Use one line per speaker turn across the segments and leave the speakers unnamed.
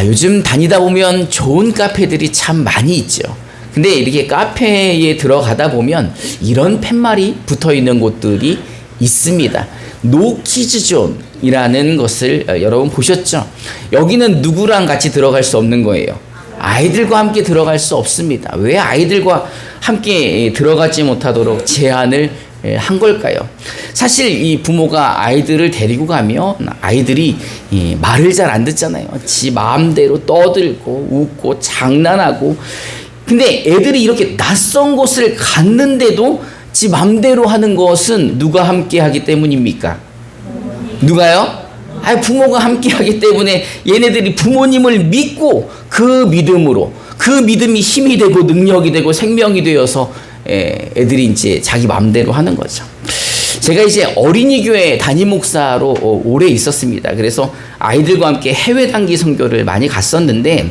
요즘 다니다 보면 좋은 카페들이 참 많이 있죠. 근데 이렇게 카페에 들어가다 보면 이런 팻말이 붙어 있는 곳들이 있습니다. 노키즈존이라는 것을 여러분 보셨죠? 여기는 누구랑 같이 들어갈 수 없는 거예요. 아이들과 함께 들어갈 수 없습니다. 왜 아이들과 함께 들어가지 못하도록 제한을 한 걸까요? 사실 이 부모가 아이들을 데리고 가면 아이들이 말을 잘 안 듣잖아요. 지 마음대로 떠들고 웃고 장난하고. 근데 애들이 이렇게 낯선 곳을 갔는데도 지 맘대로 하는 것은 누가 함께 하기 때문입니까? 누가요? 부모가 함께 하기 때문에 얘네들이 부모님을 믿고 그 믿음으로, 그 믿음이 힘이 되고 능력이 되고 생명이 되어서 애들이 이제 자기 맘대로 하는 거죠. 제가 이제 어린이 교회 담임 목사로 오래 있었습니다. 그래서 아이들과 함께 해외 단기 선교를 많이 갔었는데,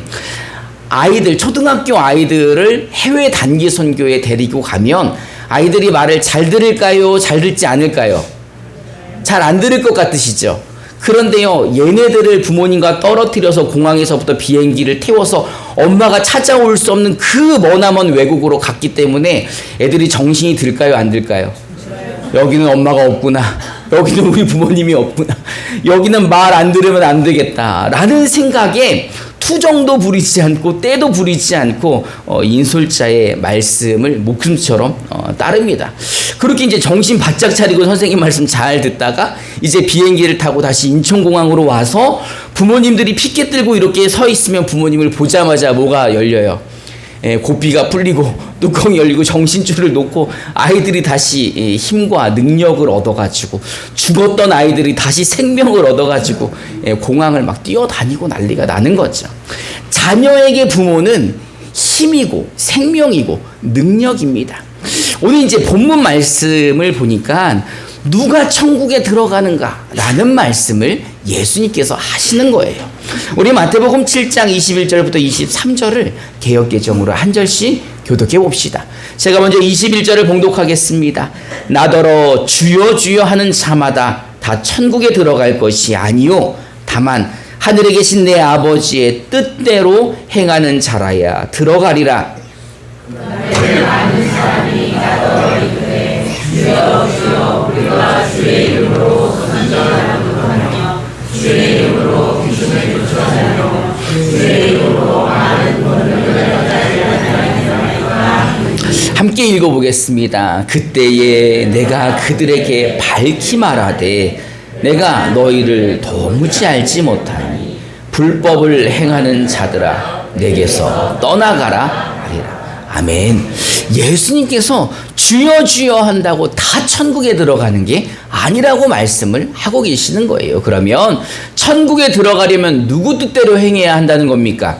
아이들, 초등학교 아이들을 해외 단기 선교에 데리고 가면 아이들이 말을 잘 들을까요? 잘 듣지 않을까요? 잘 안 들을 것 같으시죠? 그런데요, 얘네들을 부모님과 떨어뜨려서 공항에서부터 비행기를 태워서 엄마가 찾아올 수 없는 그 머나먼 외국으로 갔기 때문에 애들이 정신이 들까요? 안 들까요? 여기는 엄마가 없구나. 여기는 우리 부모님이 없구나. 여기는 말 안 들으면 안 되겠다. 라는 생각에 투정도 부리지 않고 때도 부리지 않고 인솔자의 말씀을 목숨처럼 따릅니다. 그렇게 이제 정신 바짝 차리고 선생님 말씀 잘 듣다가 이제 비행기를 타고 다시 인천공항으로 와서 부모님들이 피켓 들고 이렇게 서 있으면 부모님을 보자마자 뭐가 열려요? 고삐가 풀리고 뚜껑이 열리고 정신줄을 놓고 아이들이 다시 힘과 능력을 얻어가지고, 죽었던 아이들이 다시 생명을 얻어가지고 공항을 막 뛰어다니고 난리가 나는 거죠. 자녀에게 부모는 힘이고 생명이고 능력입니다. 오늘 이제 본문 말씀을 보니까 누가 천국에 들어가는가 라는 말씀을 예수님께서 하시는 거예요. 우리 마태복음 7장 21절부터 23절을 개역개정으로 한 절씩 교독해 봅시다. 제가 먼저 21절을 봉독하겠습니다. 나더러 주여 주여 하는 자마다 다 천국에 들어갈 것이 아니요 다만 하늘에 계신 내 아버지의 뜻대로 행하는 자라야 들어가리라. 많은 사람이 나더러 이르되 주여 주여 우리가 주의 이름으로 선전하며 주의 이름으로 귀신을 쫓아내며 주의 이름으로 많은 권능을 받았나이까. 함께 읽어보겠습니다. 그때에 내가 그들에게 밝히 말하되 내가 너희를 도무지 알지 못하니 불법을 행하는 자들아 내게서 떠나가라 하리라. 아멘. 예수님께서 주여 주여 한다고 다 천국에 들어가는 게 아니라고 말씀을 하고 계시는 거예요. 그러면 천국에 들어가려면 누구 뜻대로 행해야 한다는 겁니까?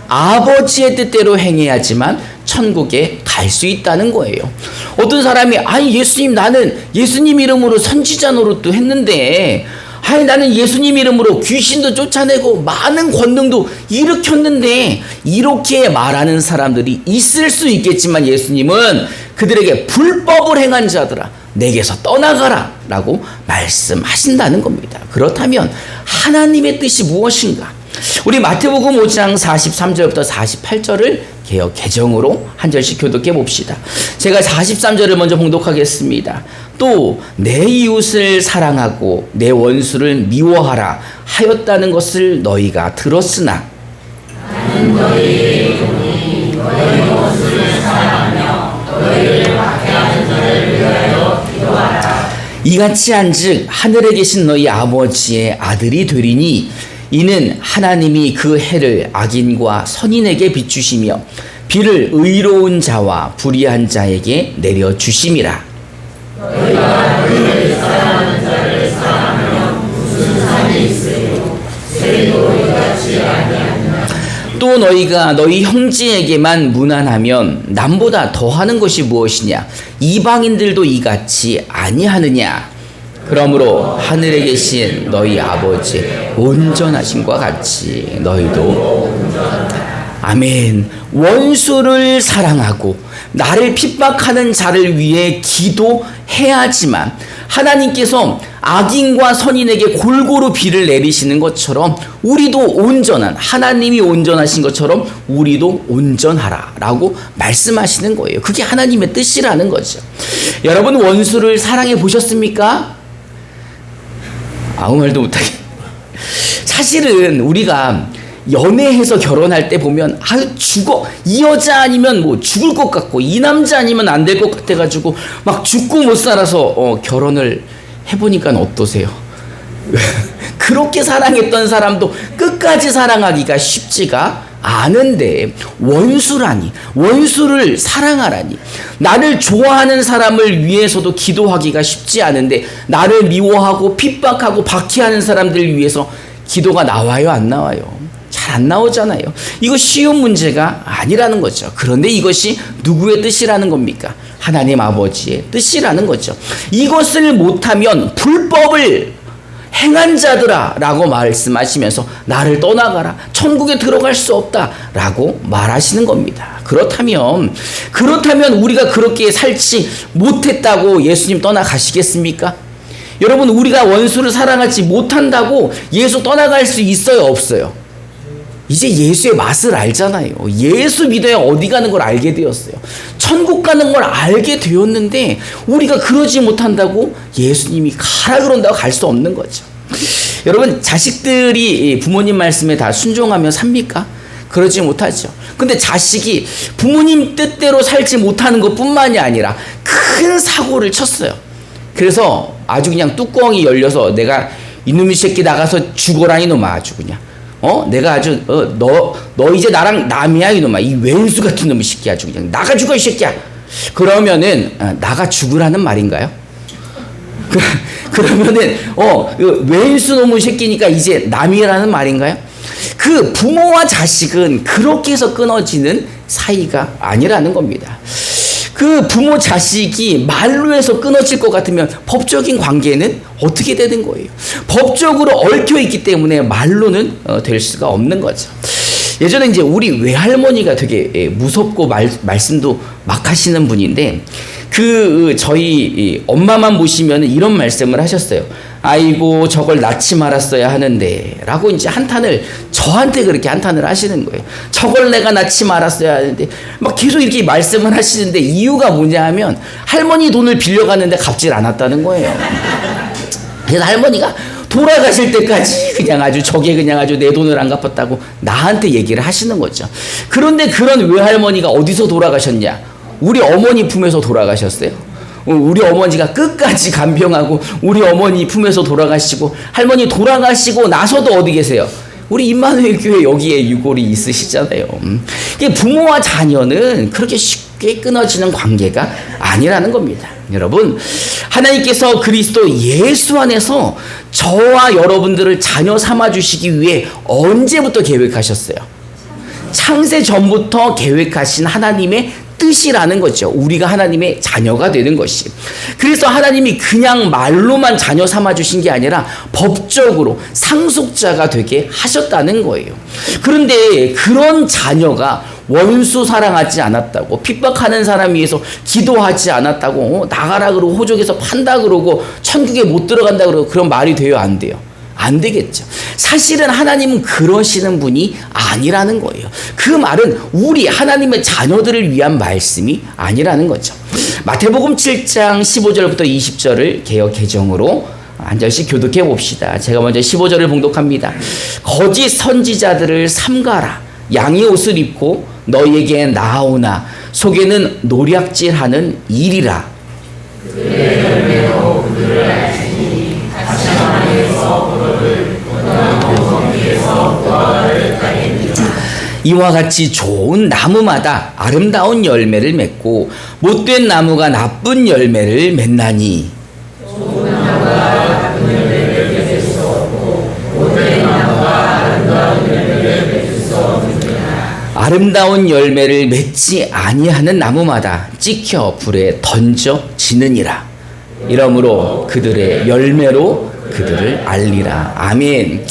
아버지의 뜻대로 행해야지만 천국에 갈 수 있다는 거예요. 어떤 사람이 예수님, 나는 예수님 이름으로 선지자 노릇도 했는데, 나는 예수님 이름으로 귀신도 쫓아내고 많은 권능도 일으켰는데, 이렇게 말하는 사람들이 있을 수 있겠지만 예수님은 그들에게 불법을 행한 자들아 내게서 떠나가라 라고 말씀하신다는 겁니다. 그렇다면 하나님의 뜻이 무엇인가? 우리 마태복음 5장 43절부터 48절을 개역 개정으로 한 절씩 교독해 봅시다. 제가 43절을 먼저 봉독하겠습니다. 또 내 이웃을 사랑하고 내 원수를 미워하라 하였다는 것을 너희가 들었으나 나는 너희의 종이 너희 원수를 사랑하며 너희를 박해하는 자를 위하여 기도하라. 이같이 한즉 하늘에 계신 너희 아버지의 아들이 되리니 이는 하나님이 그 해를 악인과 선인에게 비추시며 비를 의로운 자와 불의한 자에게 내려주심이라. 너희가 너희를 사랑하는 자를 사랑하며 무슨 상이 있으요 세리도 이같이 아니하느냐. 또 너희가 너희 형제에게만 무난하면 남보다 더하는 것이 무엇이냐. 이방인들도 이같이 아니하느냐. 그러므로 하늘에 계신 너희 아버지 온전하심과 같이 너희도 온전하라. 아멘. 원수를 사랑하고 나를 핍박하는 자를 위해 기도해야지만 하나님께서 악인과 선인에게 골고루 비를 내리시는 것처럼 우리도 온전한, 하나님이 온전하신 것처럼 우리도 온전하라 라고 말씀하시는 거예요. 그게 하나님의 뜻이라는 거죠. 여러분, 원수를 사랑해 보셨습니까? 아무 말도 못하게. 사실은 우리가 연애해서 결혼할 때 보면 죽어, 이 여자 아니면 뭐 죽을 것 같고 이 남자 아니면 안 될 것 같아가지고 막 죽고 못 살아서 결혼을 해보니까 어떠세요? 그렇게 사랑했던 사람도 끝까지 사랑하기가 쉽지가 않은데, 원수라니, 원수를 사랑하라니, 나를 좋아하는 사람을 위해서도 기도하기가 쉽지 않은데 나를 미워하고 핍박하고 박해하는 사람들을 위해서 기도가 나와요, 안 나와요? 잘 안 나오잖아요. 이거 쉬운 문제가 아니라는 거죠. 그런데 이것이 누구의 뜻이라는 겁니까? 하나님 아버지의 뜻이라는 거죠. 이것을 못하면 불법을 행한 자들아 라고 말씀하시면서 나를 떠나가라, 천국에 들어갈 수 없다 라고 말하시는 겁니다. 그렇다면 우리가 그렇게 살지 못했다고 예수님 떠나가시겠습니까? 여러분, 우리가 원수를 사랑하지 못한다고 예수 떠나갈 수 있어요, 없어요? 이제 예수의 맛을 알잖아요. 예수 믿어야 어디 가는 걸 알게 되었어요. 천국 가는 걸 알게 되었는데 우리가 그러지 못한다고 예수님이 가라 그런다고 갈 수 없는 거죠. 여러분, 자식들이 부모님 말씀에 다 순종하며 삽니까? 그러지 못하죠. 근데 자식이 부모님 뜻대로 살지 못하는 것뿐만이 아니라 큰 사고를 쳤어요. 그래서 아주 그냥 뚜껑이 열려서 내가 이놈의 새끼 나가서 죽어라 이놈아, 아주 그냥 내가 아주 너 이제 나랑 남이야 이놈아, 이 왼수 같은 놈의 새끼 아주 그냥 나가 죽어 이 새끼야. 그러면은 나가 죽으라는 말인가요? 그러면은 왼수 놈의 새끼니까 이제 남이라는 말인가요? 그 부모와 자식은 그렇게 해서 끊어지는 사이가 아니라는 겁니다. 그 부모 자식이 말로 해서 끊어질 것 같으면 법적인 관계는 어떻게 되는 거예요? 법적으로 얽혀 있기 때문에 말로는 될 수가 없는 거죠. 예전에 이제 우리 외할머니가 되게 무섭고 말씀도 막 하시는 분인데, 저희 엄마만 보시면 이런 말씀을 하셨어요. 아이고, 저걸 낳지 말았어야 하는데 라고 이제 한탄을, 저한테 그렇게 한탄을 하시는 거예요. 저걸 내가 낳지 말았어야 하는데, 막 계속 이렇게 말씀을 하시는데 이유가 뭐냐 하면 할머니 돈을 빌려갔는데 갚질 않았다는 거예요. 그래서 할머니가 돌아가실 때까지 그냥 아주 저게 그냥 아주 내 돈을 안 갚았다고 나한테 얘기를 하시는 거죠. 그런데 그런 외할머니가 어디서 돌아가셨냐? 우리 어머니 품에서 돌아가셨어요. 우리 어머니가 끝까지 간병하고 우리 어머니 품에서 돌아가시고, 할머니 돌아가시고 나서도 어디 계세요? 우리 임마누엘 교회 여기에 유골이 있으시잖아요. 부모와 자녀는 그렇게 쉽게 끊어지는 관계가 아니라는 겁니다. 여러분, 하나님께서 그리스도 예수 안에서 저와 여러분들을 자녀 삼아주시기 위해 언제부터 계획하셨어요? 창세 전부터 계획하신 하나님의 뜻이라는 거죠. 우리가 하나님의 자녀가 되는 것이. 그래서 하나님이 그냥 말로만 자녀 삼아주신 게 아니라 법적으로 상속자가 되게 하셨다는 거예요. 그런데 그런 자녀가 원수 사랑하지 않았다고, 핍박하는 사람 위해서 기도하지 않았다고, 나가라 그러고 호적에서 판다 그러고 천국에 못 들어간다 그러고, 그런 말이 돼요, 안 돼요? 안 되겠죠. 사실은 하나님은 그러시는 분이 아니라는 거예요. 그 말은 우리 하나님의 자녀들을 위한 말씀이 아니라는 거죠. 마태복음 7장 15절부터 20절을 개역 개정으로 한 절씩 교독해 봅시다. 제가 먼저 15절을 봉독합니다. 거짓 선지자들을 삼가라. 양의 옷을 입고 너희에게 나아오나 속에는 노략질하는 일이라. 그들의 열매로 그들을 알지니 가시나무에서 포도를 나무섬에서 포도를 따겠니라. 이와 같이 좋은 나무마다 아름다운 열매를 맺고 못된 나무가 나쁜 열매를 맺나니. 좋은 나무가 나쁜 열매를 맺을 수 없고 못된 나무가 아름다운 열매를 맺을 수 없느니라. 아름다운 열매를 맺지 아니하는 나무마다 찍혀 불에 던져지느니라. 이러므로 그들의 열매로 그들을 알리라. 아멘.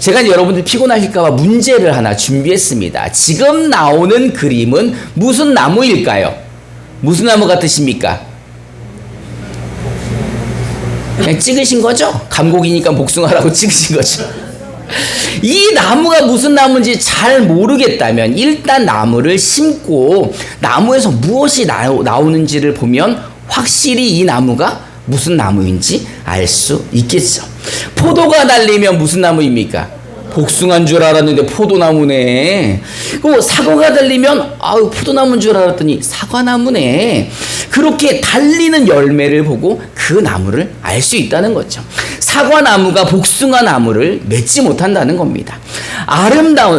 제가 여러분들 피곤하실까봐 문제를 하나 준비했습니다. 지금 나오는 그림은 무슨 나무일까요? 무슨 나무 같으십니까? 그냥 찍으신 거죠? 감곡이니까 복숭아라고 찍으신 거죠. 이 나무가 무슨 나무인지 잘 모르겠다면 일단 나무를 심고 나무에서 무엇이 나오는지를 보면 확실히 이 나무가 무슨 나무인지 알 수 있겠죠. 포도가 달리면 무슨 나무입니까? 복숭아인 줄 알았는데 포도나무네. 그 사과가 달리면 아유 포도나무인 줄 알았더니 사과나무네. 그렇게 달리는 열매를 보고 그 나무를 알 수 있다는 거죠. 사과나무가 복숭아나무를 맺지 못한다는 겁니다.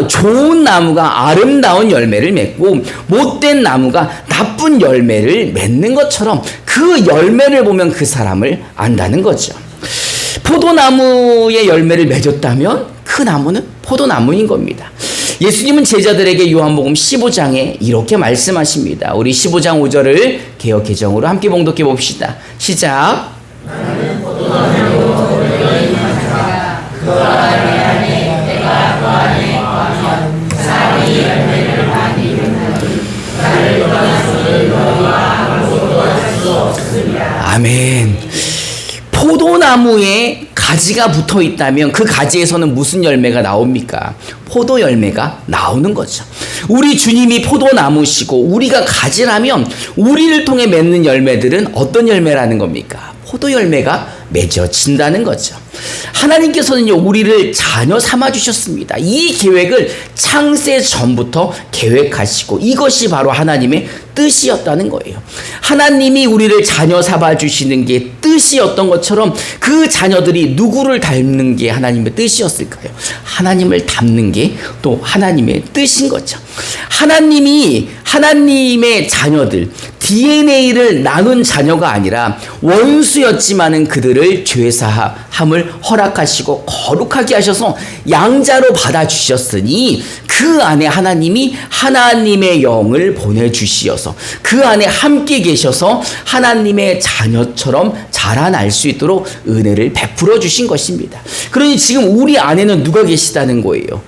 좋은 나무가 아름다운 열매를 맺고 못된 나무가 나쁜 열매를 맺는 것처럼 그 열매를 보면 그 사람을 안다는 거죠. 포도나무의 열매를 맺었다면 그 나무는 포도나무인 겁니다. 예수님은 제자들에게 요한복음 15장에 이렇게 말씀하십니다. 우리 15장 5절을 개역 개정으로 함께 봉독해 봅시다. 시작. 나는 포도나무로 너희 만나 그 안에 내가 그 안에 거하면 싹이 열매를 많이 맺나니 나를 떠나서는 너희가 아무것도 할 수 없으리라. 아멘. 포도나무에 가지가 붙어 있다면 그 가지에서는 무슨 열매가 나옵니까? 포도 열매가 나오는 거죠. 우리 주님이 포도나무시고 우리가 가지라면 우리를 통해 맺는 열매들은 어떤 열매라는 겁니까? 포도 열매가 맺어진다는 거죠. 하나님께서는요, 우리를 자녀 삼아 주셨습니다. 이 계획을 창세 전부터 계획하시고 이것이 바로 하나님의 뜻이었다는 거예요. 하나님이 우리를 자녀 삼아 주시는 게 뜻이었던 것처럼 그 자녀들이 누구를 닮는 게 하나님의 뜻이었을까요? 하나님을 닮는 게 또 하나님의 뜻인 거죠. 하나님이 하나님의 자녀들, DNA를 나눈 자녀가 아니라 원수였지만은 그들을 죄사함을 허락하시고 거룩하게 하셔서 양자로 받아주셨으니 그 안에 하나님이 하나님의 영을 보내주시어서 그 안에 함께 계셔서 하나님의 자녀처럼 자라날 수 있도록 은혜를 베풀어 주신 것입니다. 그러니 지금 우리 안에는 누가 계시다는 거예요?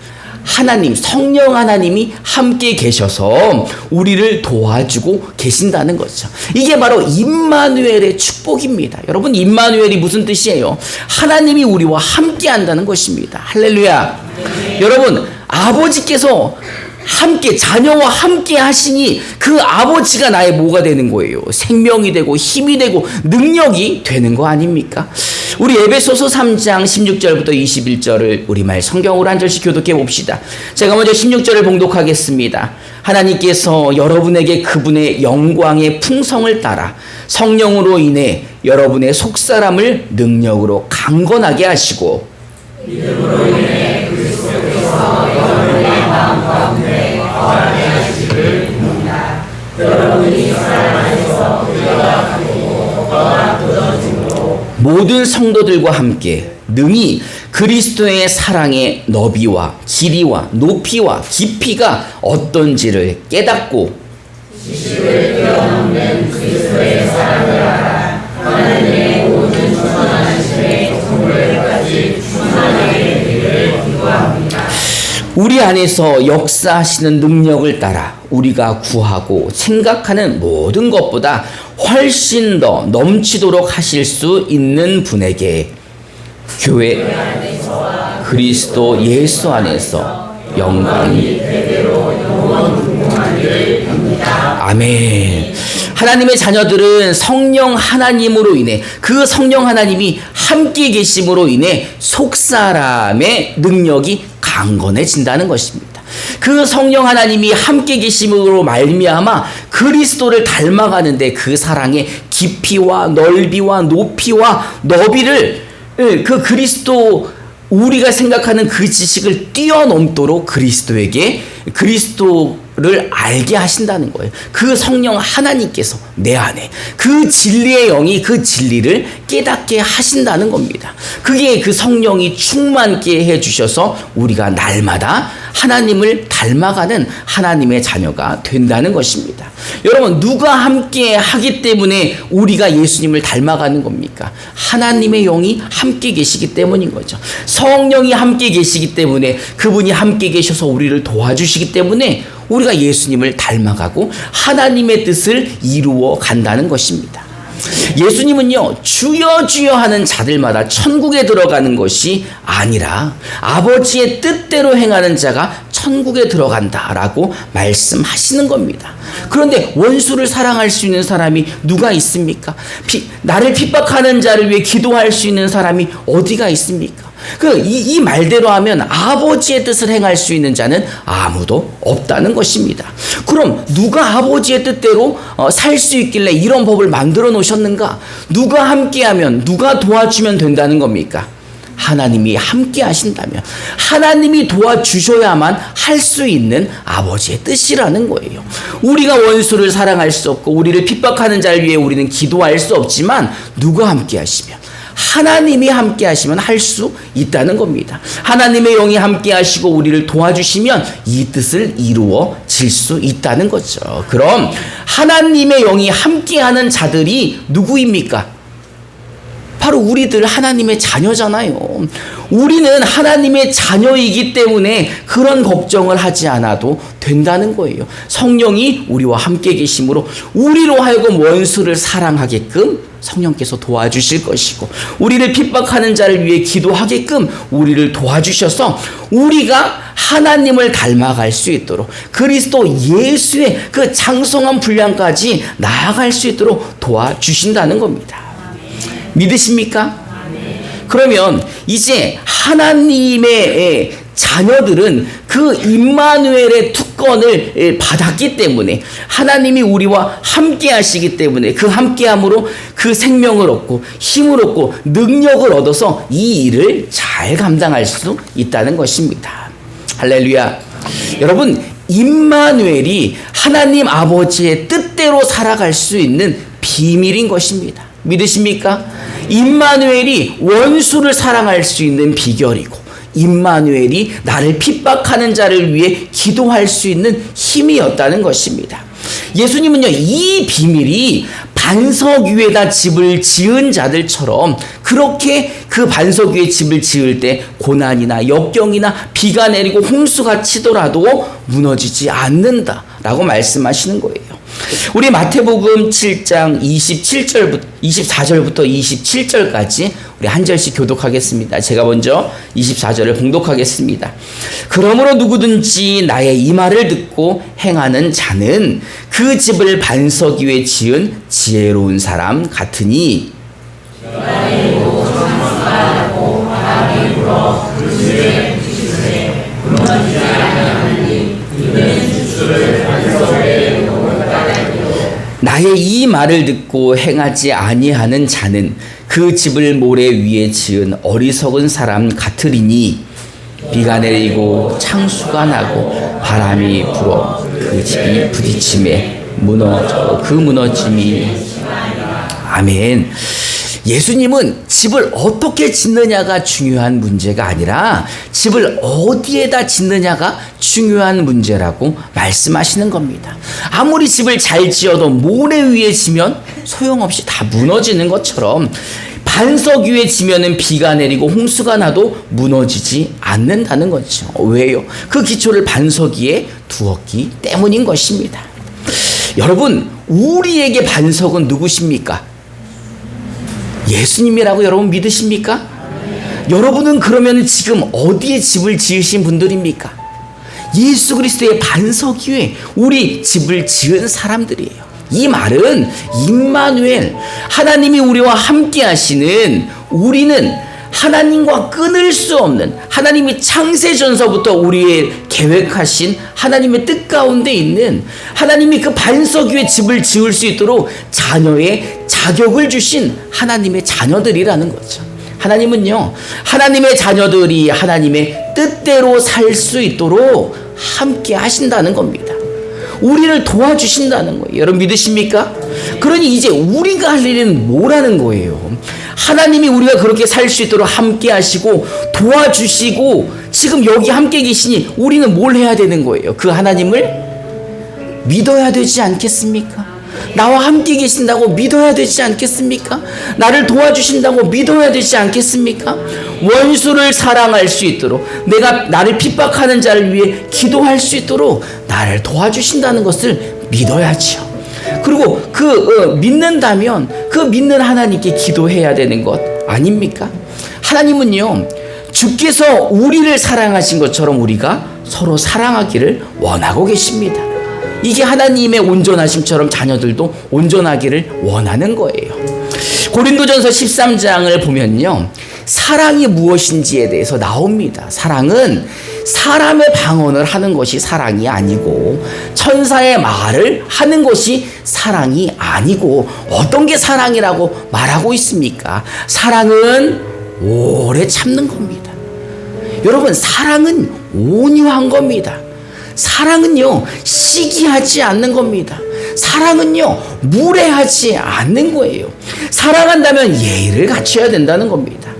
하나님, 성령 하나님이 함께 계셔서 우리를 도와주고 계신다는 거죠. 이게 바로 임마누엘의 축복입니다. 여러분, 임마누엘이 무슨 뜻이에요? 하나님이 우리와 함께 한다는 것입니다. 할렐루야. 네. 여러분, 아버지께서 함께 자녀와 함께 하시니 그 아버지가 나의 뭐가 되는 거예요? 생명이 되고 힘이 되고 능력이 되는 거 아닙니까? 우리 에베소서 3장 16절부터 21절을 우리말 성경으로 한 절씩 교독해 봅시다. 제가 먼저 16절을 봉독하겠습니다. 하나님께서 여러분에게 그분의 영광의 풍성을 따라 성령으로 인해 여러분의 속사람을 능력으로 강건하게 하시고 믿음으로 인해 그리스도께서 여러분의 마음 가운데 거하게 하시기를 믿습니다. 여러분이 사랑에서 들여다보고 또한 굳어짐으로 모든 성도들과 함께 능히 그리스도의 사랑의 너비와 길이와 높이와 깊이가 어떤지를 깨닫고 지식을 뛰어넘는 그리스도의 사랑을 알아 하나님의 모든 충만하심의 성물까지 충만하게 되기를 기도합니다. 우리 안에서 역사하시는 능력을 따라 우리가 구하고 생각하는 모든 것보다 훨씬 더 넘치도록 하실 수 있는 분에게 교회 그리스도 예수 안에서 영광이 아멘. 하나님의 자녀들은 성령 하나님으로 인해 그 성령 하나님이 함께 계심으로 인해 속사람의 능력이 강건해진다는 것입니다. 그 성령 하나님이 함께 계심으로 말미암아 그리스도를 닮아가는데 그 사랑의 깊이와 넓이와 높이와 너비를 그 그리스도 우리가 생각하는 그 지식을 뛰어넘도록 그리스도를 알게 하신다는 거예요. 그 성령 하나님께서 내 안에 그 진리의 영이 그 진리를 깨닫게 하신다는 겁니다. 그게 그 성령이 충만케 해주셔서 우리가 날마다 하나님을 닮아가는 하나님의 자녀가 된다는 것입니다. 여러분, 누가 함께 하기 때문에 우리가 예수님을 닮아가는 겁니까? 하나님의 영이 함께 계시기 때문인 거죠. 성령이 함께 계시기 때문에, 그분이 함께 계셔서 우리를 도와주시기 때문에 우리가 예수님을 닮아가고 하나님의 뜻을 이루어 간다는 것입니다. 예수님은요, 주여 주여 하는 자들마다 천국에 들어가는 것이 아니라 아버지의 뜻대로 행하는 자가 천국에 들어간다라고 말씀하시는 겁니다. 그런데 원수를 사랑할 수 있는 사람이 누가 있습니까? 나를 핍박하는 자를 위해 기도할 수 있는 사람이 어디가 있습니까? 이 말대로 하면 아버지의 뜻을 행할 수 있는 자는 아무도 없다는 것입니다. 그럼 누가 아버지의 뜻대로 살 수 있길래 이런 법을 만들어 놓으셨는가? 누가 함께하면, 누가 도와주면 된다는 겁니까? 하나님이 함께 하신다면, 하나님이 도와주셔야만 할 수 있는 아버지의 뜻이라는 거예요. 우리가 원수를 사랑할 수 없고 우리를 핍박하는 자를 위해 우리는 기도할 수 없지만, 누가 함께 하시면, 하나님이 함께 하시면 할 수 있다는 겁니다. 하나님의 영이 함께 하시고 우리를 도와주시면 이 뜻을 이루어질 수 있다는 거죠. 그럼 하나님의 영이 함께하는 자들이 누구입니까? 바로 우리들 하나님의 자녀잖아요. 우리는 하나님의 자녀이기 때문에 그런 걱정을 하지 않아도 된다는 거예요. 성령이 우리와 함께 계심으로 우리로 하여금 원수를 사랑하게끔 성령께서 도와주실 것이고, 우리를 핍박하는 자를 위해 기도하게끔 우리를 도와주셔서 우리가 하나님을 닮아갈 수 있도록, 그리스도 예수의 그 장성한 분량까지 나아갈 수 있도록 도와주신다는 겁니다. 믿으십니까? 그러면 이제 하나님의 자녀들은 그 임마누엘의 특권을 받았기 때문에, 하나님이 우리와 함께 하시기 때문에 그 함께함으로 그 생명을 얻고 힘을 얻고 능력을 얻어서 이 일을 잘 감당할 수 있다는 것입니다. 할렐루야. 여러분, 임마누엘이 하나님 아버지의 뜻대로 살아갈 수 있는 비밀인 것입니다. 믿으십니까? 임마누엘이 원수를 사랑할 수 있는 비결이고, 임마누엘이 나를 핍박하는 자를 위해 기도할 수 있는 힘이었다는 것입니다. 예수님은요, 이 비밀이 반석 위에다 집을 지은 자들처럼 그렇게 그 반석 위에 집을 지을 때 고난이나 역경이나 비가 내리고 홍수가 치더라도 무너지지 않는다라고 말씀하시는 거예요. 우리 마태복음 7장 24절부터 27절까지 우리 한 절씩 교독하겠습니다. 제가 먼저 24절을 봉독하겠습니다. 그러므로 누구든지 나의 이 말을 듣고 행하는 자는 그 집을 반석 위에 지은 지혜로운 사람 같으니, 나의 이 말을 듣고 행하지 아니하는 자는 그 집을 모래 위에 지은 어리석은 사람 같으리니, 비가 내리고 창수가 나고 바람이 불어 그 집이 부딪힘에 무너져 그 무너짐이. 아멘. 예수님은 집을 어떻게 짓느냐가 중요한 문제가 아니라 집을 어디에다 짓느냐가 중요한 문제라고 말씀하시는 겁니다. 아무리 집을 잘 지어도 모래 위에 지면 소용없이 다 무너지는 것처럼, 반석 위에 지면은 비가 내리고 홍수가 나도 무너지지 않는다는 거죠. 왜요? 그 기초를 반석 위에 두었기 때문인 것입니다. 여러분, 우리에게 반석은 누구십니까? 예수님이라고 여러분 믿으십니까? 여러분은 그러면 지금 어디에 집을 지으신 분들입니까? 예수 그리스도의 반석 위에 우리 집을 지은 사람들이에요. 이 말은 임마누엘, 하나님이 우리와 함께 하시는, 우리는 하나님과 끊을 수 없는, 하나님이 창세전서부터 우리의 계획하신 하나님의 뜻 가운데 있는, 하나님이 그 반석 위에 집을 지을 수 있도록 자녀의 자격을 주신 하나님의 자녀들이라는 거죠. 하나님은요, 하나님의 자녀들이 하나님의 뜻대로 살 수 있도록 함께 하신다는 겁니다. 우리를 도와주신다는 거예요. 여러분 믿으십니까? 그러니 이제 우리가 할 일은 뭐라는 거예요? 하나님이 우리가 그렇게 살 수 있도록 함께 하시고 도와주시고 지금 여기 함께 계시니 우리는 뭘 해야 되는 거예요? 그 하나님을 믿어야 되지 않겠습니까? 나와 함께 계신다고 믿어야 되지 않겠습니까? 나를 도와주신다고 믿어야 되지 않겠습니까? 원수를 사랑할 수 있도록, 내가 나를 핍박하는 자를 위해 기도할 수 있도록 나를 도와주신다는 것을 믿어야지요. 그리고 믿는다면 그 믿는 하나님께 기도해야 되는 것 아닙니까? 하나님은요, 주께서 우리를 사랑하신 것처럼 우리가 서로 사랑하기를 원하고 계십니다. 이게 하나님의 온전하심처럼 자녀들도 온전하기를 원하는 거예요. 고린도전서 13장을 보면요, 사랑이 무엇인지에 대해서 나옵니다. 사랑은 사람의 방언을 하는 것이 사랑이 아니고 천사의 말을 하는 것이 사랑이 아니고, 어떤 게 사랑이라고 말하고 있습니까? 사랑은 오래 참는 겁니다. 여러분, 사랑은 온유한 겁니다. 사랑은요, 시기하지 않는 겁니다. 사랑은요, 무례하지 않는 거예요. 사랑한다면 예의를 갖춰야 된다는 겁니다.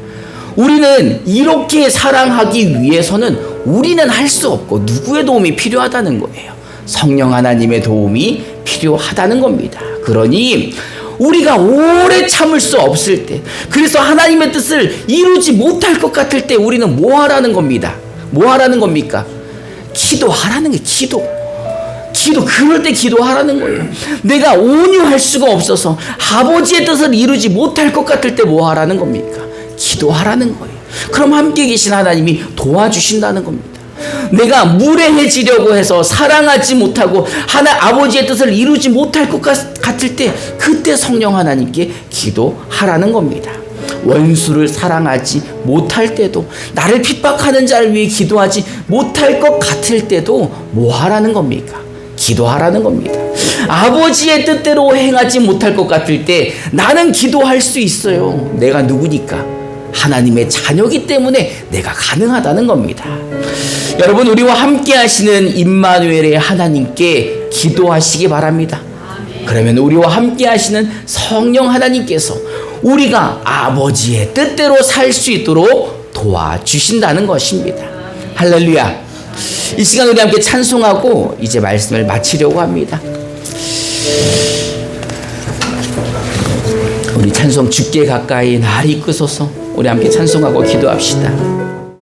우리는 이렇게 사랑하기 위해서는 우리는 할 수 없고 누구의 도움이 필요하다는 거예요. 성령 하나님의 도움이 필요하다는 겁니다. 그러니 우리가 오래 참을 수 없을 때, 그래서 하나님의 뜻을 이루지 못할 것 같을 때 우리는 뭐 하라는 겁니다? 뭐 하라는 겁니까? 기도하라는 게 그럴 때 기도하라는 거예요. 내가 온유할 수가 없어서 아버지의 뜻을 이루지 못할 것 같을 때 뭐 하라는 겁니까? 기도하라는 거예요. 그럼 함께 계신 하나님이 도와주신다는 겁니다. 내가 무례해지려고 해서 사랑하지 못하고 아버지의 뜻을 이루지 못할 것 같을 때 그때 성령 하나님께 기도하라는 겁니다. 원수를 사랑하지 못할 때도, 나를 핍박하는 자를 위해 기도하지 못할 것 같을 때도 뭐 하라는 겁니까? 기도하라는 겁니다. 아버지의 뜻대로 행하지 못할 것 같을 때 나는 기도할 수 있어요. 내가 누구니까? 하나님의 자녀이기 때문에 내가 가능하다는 겁니다. 여러분, 우리와 함께 하시는 임마누엘의 하나님께 기도하시기 바랍니다. 그러면 우리와 함께 하시는 성령 하나님께서 우리가 아버지의 뜻대로 살 수 있도록 도와주신다는 것입니다. 할렐루야. 이 시간 우리 함께 찬송하고 이제 말씀을 마치려고 합니다. 우리 찬송 주께 가까이 날 이끄소서. 우리 함께 찬송하고 기도합시다.